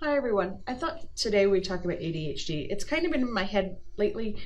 Hi everyone. I thought today we'd talk about ADHD. It's kind of been in my head lately,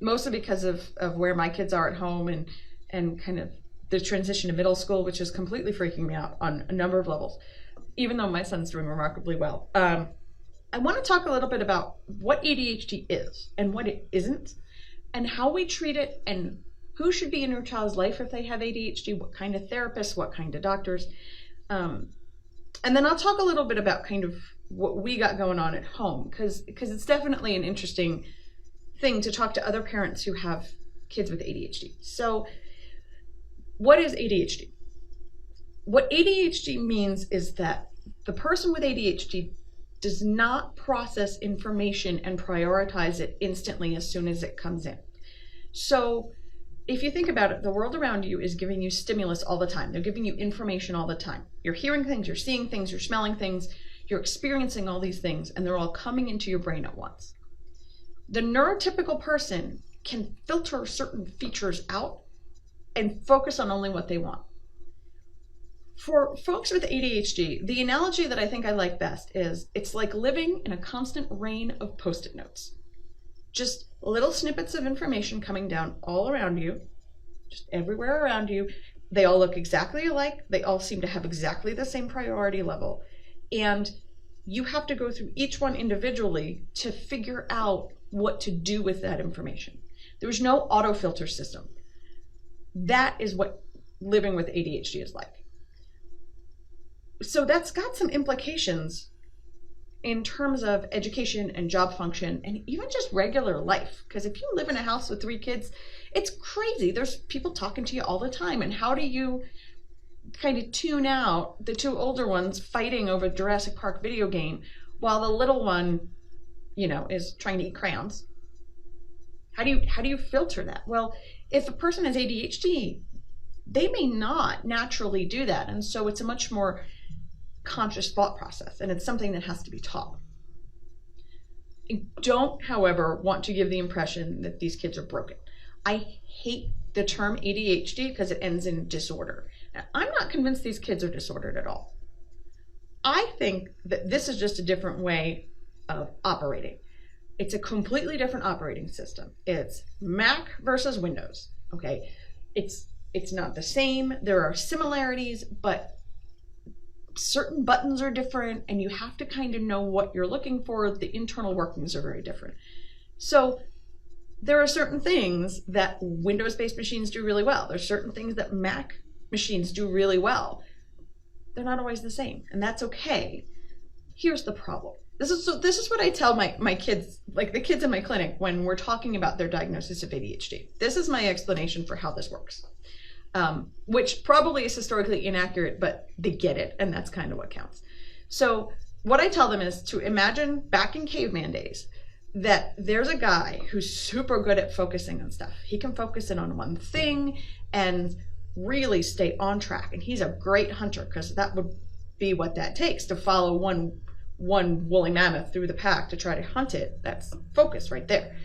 mostly because of where my kids are at home and kind of the transition to middle school, which is completely freaking me out on a number of levels, even though my son's doing remarkably well. I want to talk a little bit about what ADHD is and what it isn't, and how we treat it, and who should be in your child's life if they have ADHD, what kind of therapists, what kind of doctors. And then I'll talk a little bit about kind of what we got going on at home, because it's definitely an interesting thing to talk to other parents who have kids with ADHD. So what is ADHD? What ADHD means is that the person with ADHD does not process information and prioritize it instantly as soon as it comes in. So if you think about it, the world around you is giving you stimulus all the time. They're giving you information all the time. You're hearing things, you're seeing things, you're smelling things, you're experiencing all these things, and they're all coming into your brain at once. The neurotypical person can filter certain features out and focus on only what they want. For folks with ADHD, the analogy that I think I like best is it's like living in a constant rain of Post-it notes. Just little snippets of information coming down all around you, just everywhere around you. They all look exactly alike. They all seem to have exactly the same priority level. And you have to go through each one individually to figure out what to do with that information. There's no auto filter system. That is what living with ADHD is like. So that's got some implications in terms of education and job function and even just regular life. Because if you live in a house with 3 kids, it's crazy. There's people talking to you all the time. And how do you kind of tune out the 2 older ones fighting over Jurassic Park video game while the little one, is trying to eat crayons? How do you filter that? Well, if a person has ADHD, they may not naturally do that. And so it's a much more conscious thought process, and it's something that has to be taught. I don't, however, want to give the impression that these kids are broken. I hate the term ADHD because it ends in disorder. Now, I'm not convinced these kids are disordered at all. I think that this is just a different way of operating. It's a completely different operating system. It's Mac versus Windows. Okay, it's not the same. There are similarities, but certain buttons are different, and you have to kind of know what you're looking for. The internal workings are very different. So there are certain things that Windows-based machines do really well. There's certain things that Mac machines do really well. They're not always the same, and that's okay. Here's the problem. This is what I tell my kids, like the kids in my clinic, when we're talking about their diagnosis of ADHD. This is my explanation for how this works. Which probably is historically inaccurate, but they get it, and that's kind of what counts. So what I tell them is to imagine back in caveman days that there's a guy who's super good at focusing on stuff. He can focus in on one thing and really stay on track, and he's a great hunter, because that would be what that takes to follow one woolly mammoth through the pack to try to hunt it. That's focus right there.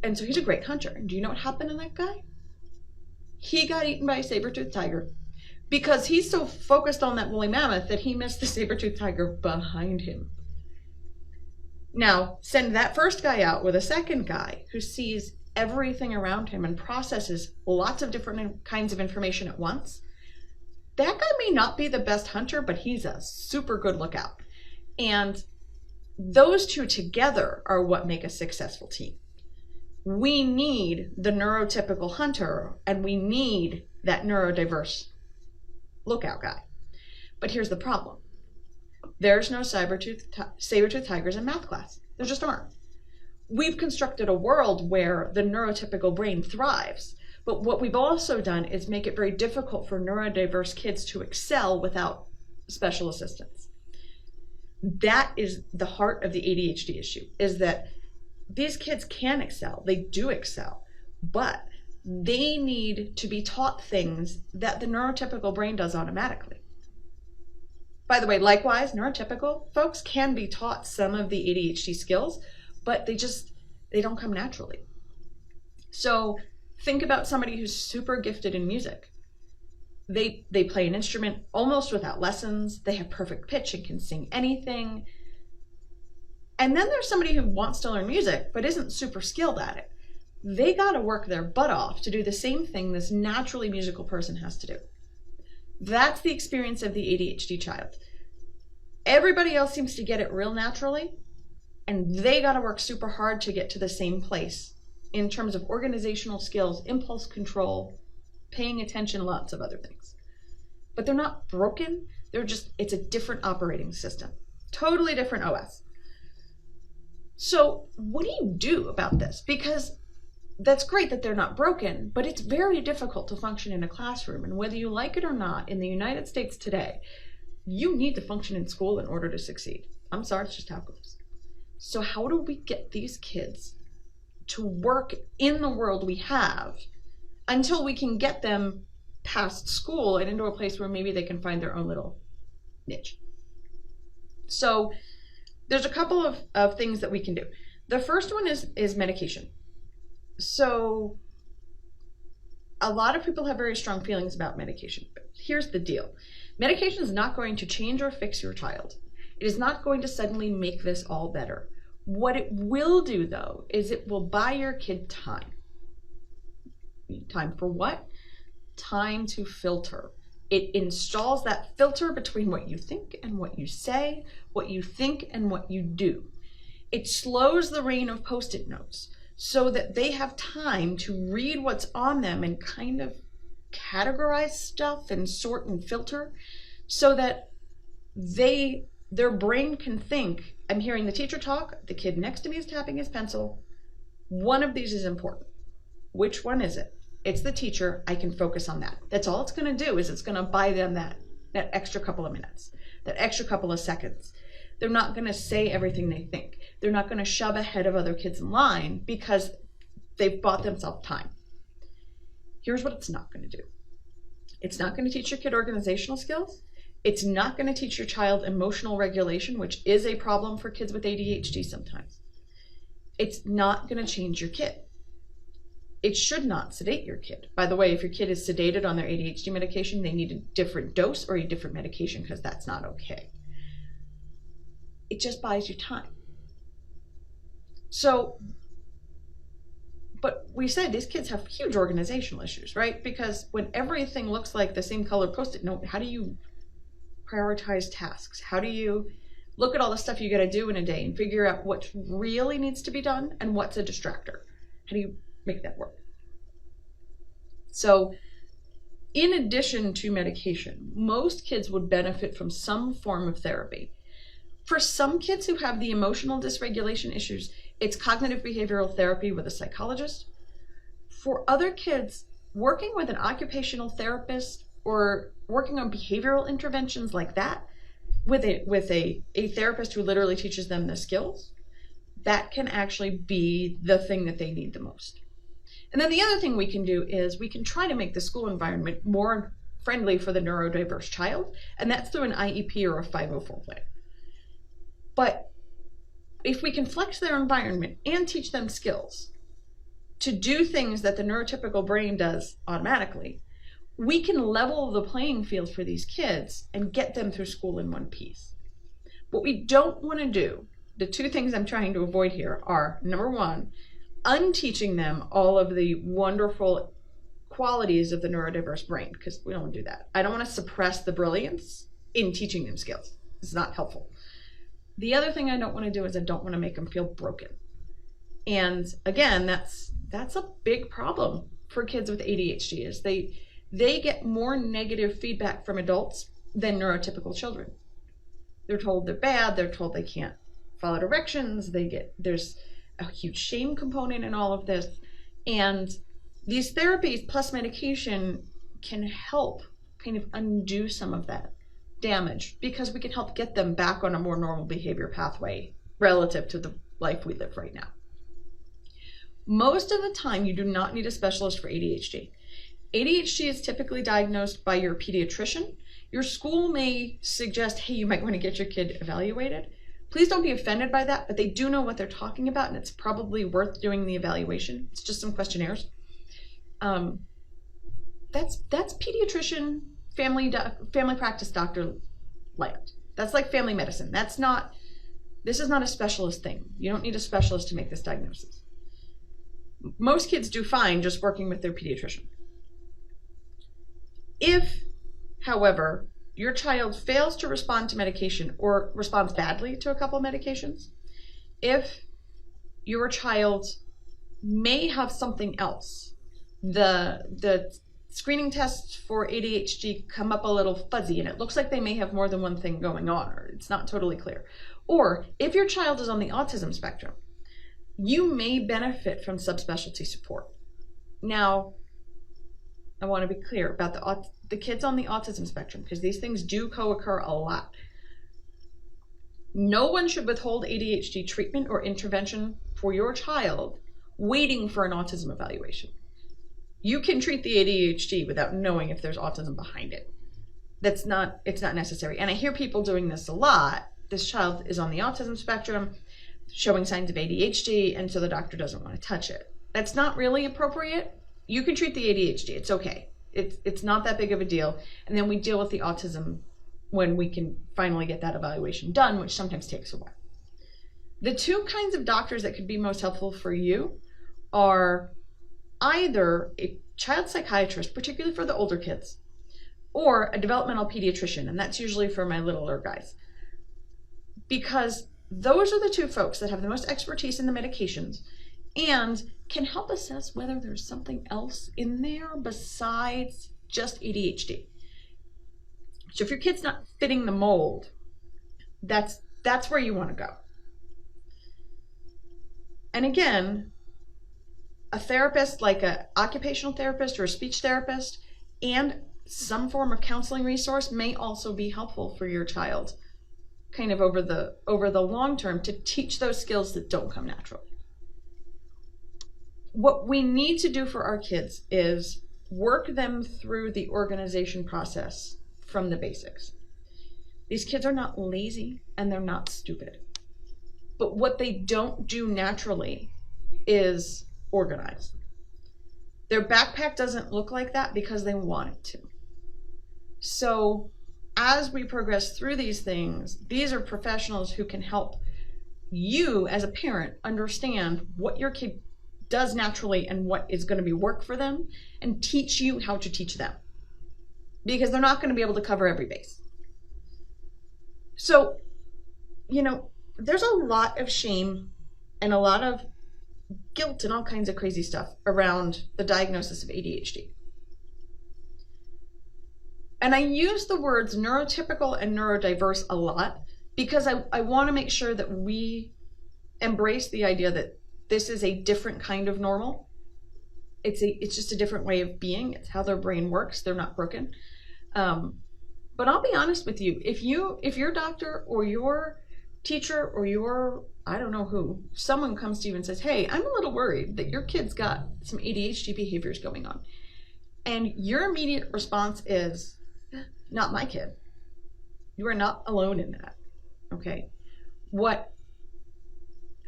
And so he's a great hunter. And do you know what happened to that guy? He got eaten by a saber-toothed tiger because he's so focused on that woolly mammoth that he missed the saber-toothed tiger behind him. Now, send that first guy out with a second guy who sees everything around him and processes lots of different kinds of information at once. That guy may not be the best hunter, but he's a super good lookout. And those two together are what make a successful team. We need the neurotypical hunter, and we need that neurodiverse lookout guy. But here's the problem. There's no saber-toothed tigers in math class. There just aren't. We've constructed a world where the neurotypical brain thrives, but what we've also done is make it very difficult for neurodiverse kids to excel without special assistance. That is the heart of the ADHD issue, is that these kids can excel, they do excel, but they need to be taught things that the neurotypical brain does automatically. By the way, likewise, neurotypical folks can be taught some of the ADHD skills, but they don't come naturally. So think about somebody who's super gifted in music. They play an instrument almost without lessons. They have perfect pitch and can sing anything. And then there's somebody who wants to learn music but isn't super skilled at it. They got to work their butt off to do the same thing this naturally musical person has to do. That's the experience of the ADHD child. Everybody else seems to get it real naturally, and they got to work super hard to get to the same place in terms of organizational skills, impulse control, paying attention, lots of other things. But they're not broken. It's a different operating system. Totally different OS. So what do you do about this? Because that's great that they're not broken, but it's very difficult to function in a classroom. And whether you like it or not, in the United States today, you need to function in school in order to succeed. I'm sorry, it's just how it goes. So how do we get these kids to work in the world we have until we can get them past school and into a place where maybe they can find their own little niche? So there's a couple of things that we can do. The first one is medication. So a lot of people have very strong feelings about medication. But here's the deal. Medication is not going to change or fix your child. It is not going to suddenly make this all better. What it will do, though, is it will buy your kid time. Time for what? Time to filter. It installs that filter between what you think and what you say, what you think and what you do. It slows the rain of Post-it notes so that they have time to read what's on them and kind of categorize stuff and sort and filter so that their brain can think, I'm hearing the teacher talk, the kid next to me is tapping his pencil. One of these is important. Which one is it? It's the teacher. I can focus on that. That's all it's going to do, is it's going to buy them that extra couple of minutes, that extra couple of seconds. They're not going to say everything they think. They're not going to shove ahead of other kids in line because they've bought themselves time. Here's what it's not going to do. It's not going to teach your kid organizational skills. It's not going to teach your child emotional regulation, which is a problem for kids with ADHD sometimes. It's not going to change your kid. It should not sedate your kid. By the way, if your kid is sedated on their ADHD medication, they need a different dose or a different medication because that's not okay. It just buys you time. So, but we said these kids have huge organizational issues, right? Because when everything looks like the same color Post-it note, how do you prioritize tasks? How do you look at all the stuff you got to do in a day and figure out what really needs to be done and what's a distractor? How do you make that work? So in addition to medication, most kids would benefit from some form of therapy. For some kids who have the emotional dysregulation issues, it's cognitive behavioral therapy with a psychologist. For other kids, working with an occupational therapist or working on behavioral interventions like that with a therapist who literally teaches them the skills, that can actually be the thing that they need the most. And then the other thing we can do is we can try to make the school environment more friendly for the neurodiverse child, and that's through an IEP or a 504 plan. But if we can flex their environment and teach them skills to do things that the neurotypical brain does automatically, we can level the playing field for these kids and get them through school in one piece. What we don't want to do, the two things I'm trying to avoid here are, number one, unteaching them all of the wonderful qualities of the neurodiverse brain, because we don't want to do that. I don't want to suppress the brilliance in teaching them skills. It's not helpful. The other thing I don't want to do is I don't want to make them feel broken. And again, that's a big problem for kids with ADHD, is they get more negative feedback from adults than neurotypical children. They're told they're bad, they're told they can't follow directions, there's a huge shame component in all of this. And these therapies plus medication can help kind of undo some of that damage, because we can help get them back on a more normal behavior pathway relative to the life we live right now. Most of the time, you do not need a specialist for ADHD. ADHD is typically diagnosed by your pediatrician. Your school may suggest, hey, you might want to get your kid evaluated. Please don't be offended by that, but they do know what they're talking about, and it's probably worth doing the evaluation. It's just some questionnaires. That's pediatrician family practice doctor land. That's like family medicine. This is not a specialist thing. You don't need a specialist to make this diagnosis. Most kids do fine just working with their pediatrician. If, however, your child fails to respond to medication or responds badly to a couple of medications, if your child may have something else, the screening tests for ADHD come up a little fuzzy and it looks like they may have more than one thing going on, or it's not totally clear. Or if your child is on the autism spectrum, you may benefit from subspecialty support. Now, I want to be clear about the kids on the autism spectrum, because these things do co-occur a lot. No one should withhold ADHD treatment or intervention for your child waiting for an autism evaluation. You can treat the ADHD without knowing if there's autism behind it. It's not necessary. And I hear people doing this a lot. This child is on the autism spectrum, showing signs of ADHD, and so the doctor doesn't want to touch it. That's not really appropriate. You can treat the ADHD. It's okay. It's not that big of a deal. And then we deal with the autism when we can finally get that evaluation done, which sometimes takes a while. The two kinds of doctors that could be most helpful for you are either a child psychiatrist, particularly for the older kids, or a developmental pediatrician, and that's usually for my littler guys. Because those are the two folks that have the most expertise in the medications and can help assess whether there's something else in there besides just ADHD. So if your kid's not fitting the mold, that's where you want to go. And again, a therapist like an occupational therapist or a speech therapist and some form of counseling resource may also be helpful for your child kind of over the long term to teach those skills that don't come naturally. What we need to do for our kids is work them through the organization process from the basics. These kids are not lazy and they're not stupid. But what they don't do naturally is organize. Their backpack doesn't look like that because they want it to. So as we progress through these things, these are professionals who can help you as a parent understand what your kid does naturally and what is going to be work for them, and teach you how to teach them, because they're not going to be able to cover every base. So, there's a lot of shame and a lot of guilt and all kinds of crazy stuff around the diagnosis of ADHD. And I use the words neurotypical and neurodiverse a lot because I want to make sure that we embrace the idea that this is a different kind of normal. It's just a different way of being. It's how their brain works. They're not broken. But I'll be honest with you. If your doctor or your teacher or your, I don't know who, someone comes to you and says, hey, I'm a little worried that your kid's got some ADHD behaviors going on, and your immediate response is, not my kid. You are not alone in that. Okay? What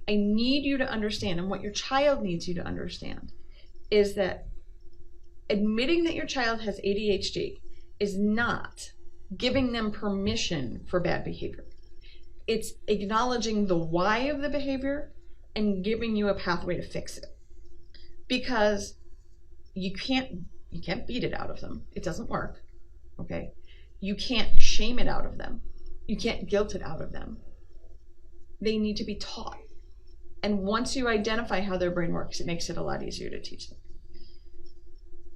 I need you to understand, and what your child needs you to understand, is that admitting that your child has ADHD is not giving them permission for bad behavior. It's acknowledging the why of the behavior and giving you a pathway to fix it. Because you can't beat it out of them. It doesn't work. Okay? You can't shame it out of them. You can't guilt it out of them. They need to be taught. And once you identify how their brain works, it makes it a lot easier to teach them.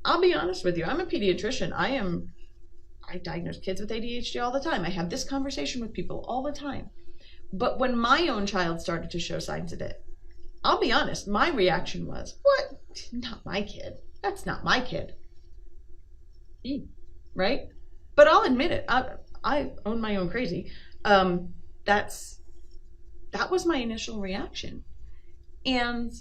I'll be honest with you. I'm a pediatrician. I diagnose kids with ADHD all the time. I have this conversation with people all the time. But when my own child started to show signs of it, I'll be honest, my reaction was, what? Not my kid. That's not my kid. Right? But I'll admit it. I own my own crazy. That was my initial reaction. And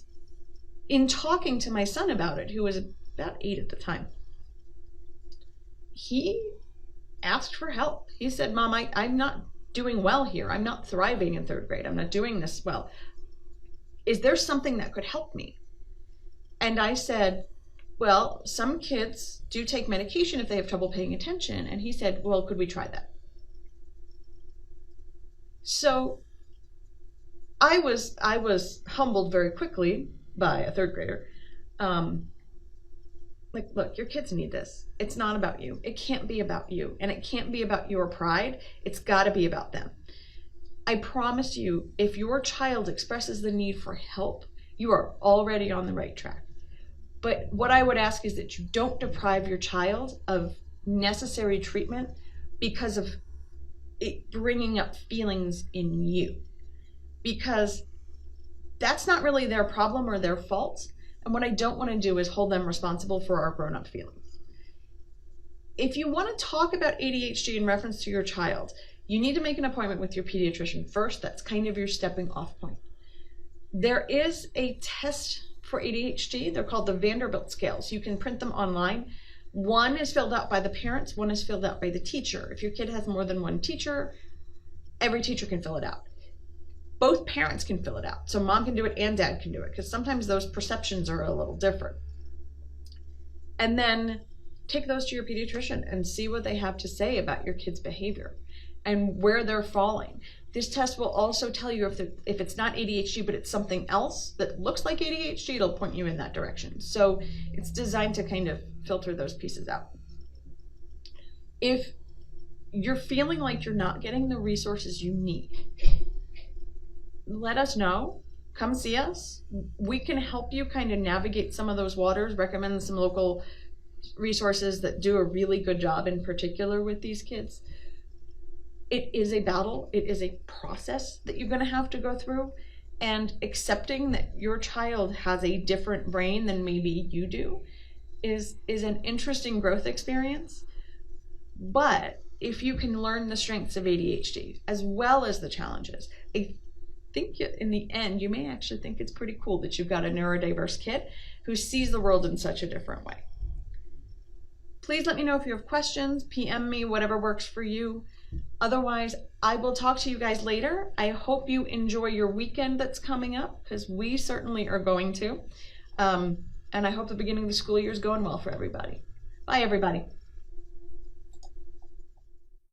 in talking to my son about it, who was about 8 at the time, he asked for help. He said, Mom, I'm not doing well here. I'm not thriving in 3rd grade. I'm not doing this well. Is there something that could help me? And I said, Well, some kids do take medication if they have trouble paying attention. And he said, well, could we try that? So I was humbled very quickly by a third grader. Like, look, your kids need this. It's not about you. It can't be about you. And it can't be about your pride. It's got to be about them. I promise you, if your child expresses the need for help, you are already on the right track. But what I would ask is that you don't deprive your child of necessary treatment because of it bringing up feelings in you. Because that's not really their problem or their fault. And what I don't want to do is hold them responsible for our grown-up feelings. If you want to talk about ADHD in reference to your child, you need to make an appointment with your pediatrician first. That's kind of your stepping off point. There is a test for ADHD. They're called the Vanderbilt scales. You can print them online. One is filled out by the parents, one is filled out by the teacher. If your kid has more than one teacher, every teacher can fill it out. Both parents can fill it out. So mom can do it and dad can do it, because sometimes those perceptions are a little different. And then take those to your pediatrician and see what they have to say about your kid's behavior and where they're falling. This test will also tell you if it's not ADHD, but it's something else that looks like ADHD, it'll point you in that direction. So it's designed to kind of filter those pieces out. If you're feeling like you're not getting the resources you need, let us know. Come see us. We can help you kind of navigate some of those waters, recommend some local resources that do a really good job in particular with these kids. It is a battle. It is a process that you're going to have to go through, and accepting that your child has a different brain than maybe you do is an interesting growth experience. But if you can learn the strengths of ADHD as well as the challenges, I think in the end, you may actually think it's pretty cool that you've got a neurodiverse kid who sees the world in such a different way. Please let me know if you have questions, PM me, whatever works for you. Otherwise, I will talk to you guys later. I hope you enjoy your weekend that's coming up, because we certainly are going to. And I hope the beginning of the school year is going well for everybody. Bye, everybody.